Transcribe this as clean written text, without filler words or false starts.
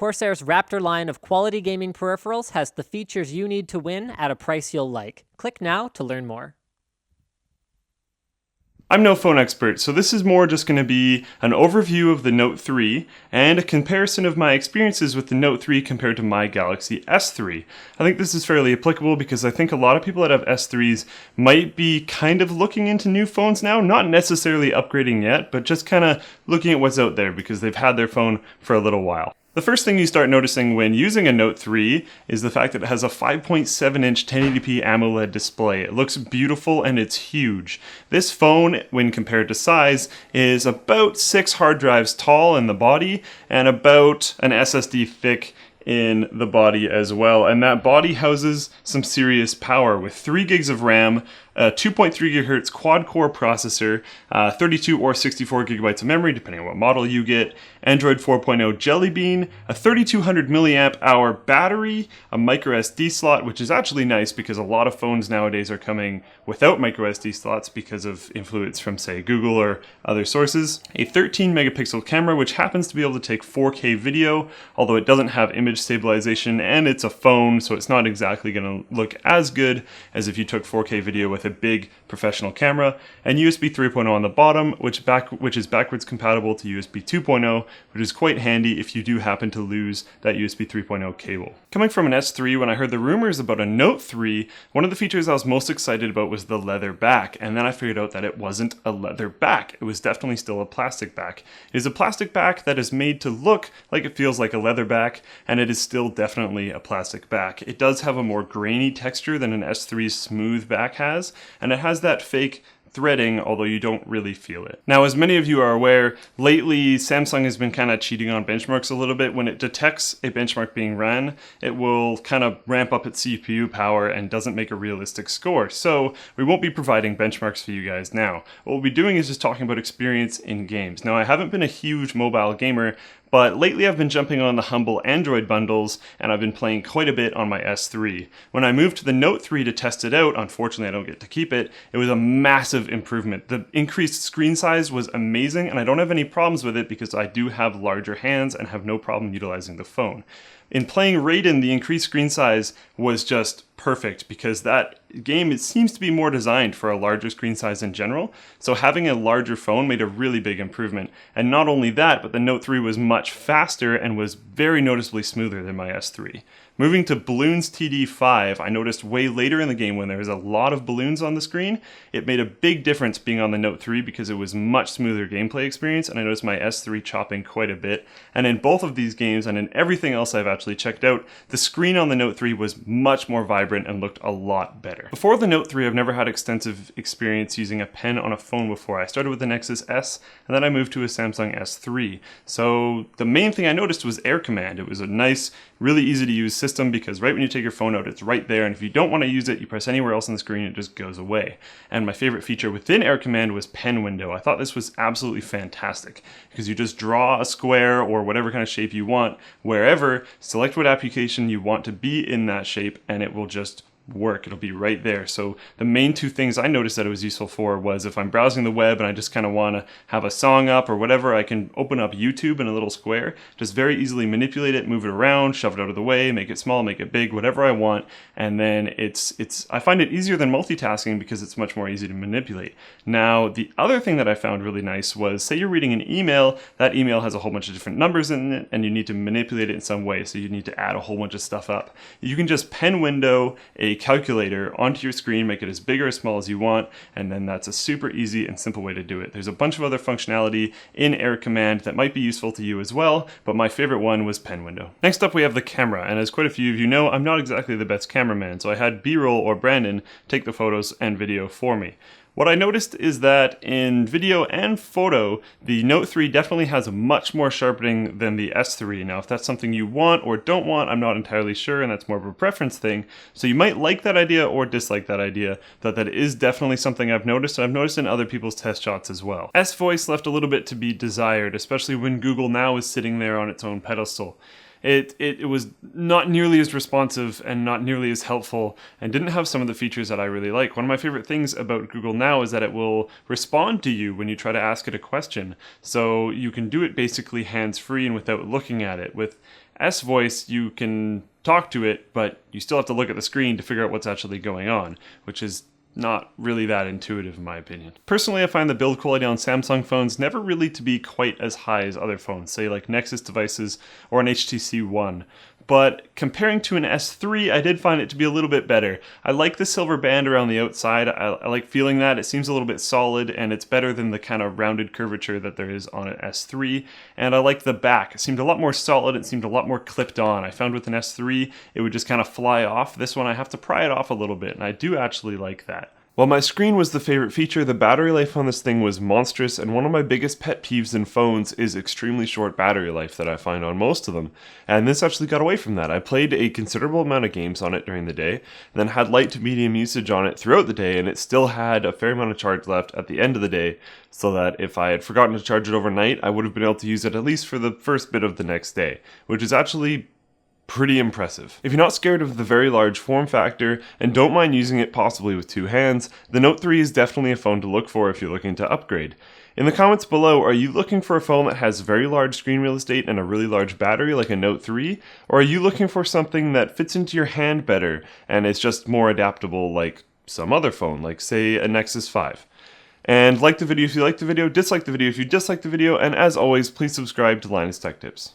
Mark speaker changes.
Speaker 1: Corsair's Raptor line of quality gaming peripherals has the features you need to win at a price you'll like. Click now to learn more.
Speaker 2: I'm no phone expert, so this is more just going to be an overview of the Note 3 and a comparison of my experiences with the Note 3 compared to my Galaxy S3. I think this is fairly applicable because I think a lot of people that have S3s might be kind of looking into new phones now, not necessarily upgrading yet, but just kind of looking at what's out there because they've had their phone for a little while. The first thing you start noticing when using a Note 3 is the fact that it has a 5.7-inch 1080p AMOLED display. It looks beautiful and it's huge. This phone, when compared to size, is about 6 hard drives tall in the body and about an SSD thick in the body as well. And that body houses some serious power with 3 gigs of RAM, a 2.3 GHz quad-core processor, 32 or 64 gigabytes of memory, depending on what model you get, Android 4.0 Jelly Bean, a 3200 milliamp hour battery, a micro SD slot, which is actually nice because a lot of phones nowadays are coming without micro SD slots because of influence from, say, Google or other sources, a 13 megapixel camera, which happens to be able to take 4K video, although it doesn't have image stabilization, and it's a phone, so it's not exactly going to look as good as if you took 4K video with a big professional camera, and USB 3.0 on the bottom, which is backwards compatible to USB 2.0, which is quite handy if you do happen to lose that USB 3.0 cable. Coming from an S3, when I heard the rumors about a Note 3, one of the features I was most excited about was the leather back, and then I figured out that it wasn't a leather back. It was definitely still a plastic back. It is a plastic back that is made to look like it feels like a leather back, and it is still definitely a plastic back. It does have a more grainy texture than an S3's smooth back has, and it has that fake threading, although you don't really feel it. Now, as many of you are aware, lately Samsung has been kind of cheating on benchmarks a little bit. When it detects a benchmark being run, it will kind of ramp up its CPU power and doesn't make a realistic score. So we won't be providing benchmarks for you guys now. What we'll be doing is just talking about experience in games. Now, I haven't been a huge mobile gamer, but lately I've been jumping on the humble Android bundles and I've been playing quite a bit on my S3. When I moved to the Note 3 to test it out, unfortunately I don't get to keep it, it was a massive improvement. The increased screen size was amazing and I don't have any problems with it because I do have larger hands and have no problem utilizing the phone. In playing Raiden, the increased screen size was just perfect because that game, it seems to be more designed for a larger screen size in general. So having a larger phone made a really big improvement. And not only that, but the Note 3 was much faster and was very noticeably smoother than my S3. Moving to Balloons TD5, I noticed way later in the game when there was a lot of balloons on the screen, it made a big difference being on the Note 3 because it was much smoother gameplay experience, and I noticed my S3 chopping quite a bit. And in both of these games, and in everything else I've actually checked out, the screen on the Note 3 was much more vibrant and looked a lot better. Before the Note 3, I've never had extensive experience using a pen on a phone before. I started with the Nexus S, and then I moved to a Samsung S3. So the main thing I noticed was Air Command. It was a nice, really easy to use system because right when you take your phone out, it's right there, and if you don't want to use it, you press anywhere else on the screen, it just goes away. And my favorite feature within Air Command was Pen Window. I thought this was absolutely fantastic because you just draw a square or whatever kind of shape you want wherever, select what application you want to be in that shape, and it will just work. It'll be right there. So the main two things I noticed that it was useful for was if I'm browsing the web and I just kind of want to have a song up or whatever, I can open up YouTube in a little square, just very easily manipulate it, move it around, shove it out of the way, make it small, make it big, whatever I want, and then I find it easier than multitasking because it's much more easy to manipulate. Now, the other thing that I found really nice was, say you're reading an email, that email has a whole bunch of different numbers in it, and you need to manipulate it in some way, so you need to add a whole bunch of stuff up. You can just pen window a calculator onto your screen, make it as big or as small as you want, and then that's a super easy and simple way to do it. There's a bunch of other functionality in Air Command that might be useful to you as well, but my favorite one was Pen Window. Next up we have the camera, and as quite a few of you know, I'm not exactly the best cameraman, so I had B-roll or Brandon take the photos and video for me. What I noticed is that in video and photo, the Note 3 definitely has much more sharpening than the S3. Now, if that's something you want or don't want, I'm not entirely sure, and that's more of a preference thing. So you might like that idea or dislike that idea, but that is definitely something I've noticed, and I've noticed in other people's test shots as well. S-Voice left a little bit to be desired, especially when Google Now is sitting there on its own pedestal. It was not nearly as responsive and not nearly as helpful and didn't have some of the features that I really like. One of my favorite things about Google Now is that it will respond to you when you try to ask it a question. So you can do it basically hands-free and without looking at it. With S Voice, you can talk to it, but you still have to look at the screen to figure out what's actually going on, which is not really that intuitive in my opinion. Personally, I find the build quality on Samsung phones never really to be quite as high as other phones, say like Nexus devices or an HTC One. But comparing to an S3, I did find it to be a little bit better. I like the silver band around the outside. I like feeling that. It seems a little bit solid, and it's better than the kind of rounded curvature that there is on an S3. And I like the back. It seemed a lot more solid. It seemed a lot more clipped on. I found with an S3, it would just kind of fly off. This one, I have to pry it off a little bit, and I do actually like that. While my screen was the favorite feature, the battery life on this thing was monstrous, and one of my biggest pet peeves in phones is extremely short battery life that I find on most of them. And this actually got away from that. I played a considerable amount of games on it during the day, and then had light to medium usage on it throughout the day, and it still had a fair amount of charge left at the end of the day, so that if I had forgotten to charge it overnight, I would have been able to use it at least for the first bit of the next day, which is actually pretty impressive. If you're not scared of the very large form factor and don't mind using it possibly with two hands, the Note 3 is definitely a phone to look for if you're looking to upgrade. In the comments below, are you looking for a phone that has very large screen real estate and a really large battery like a Note 3? Or are you looking for something that fits into your hand better and is just more adaptable like some other phone, like say a Nexus 5? And like the video if you like the video, dislike the video if you dislike the video, and as always, please subscribe to Linus Tech Tips.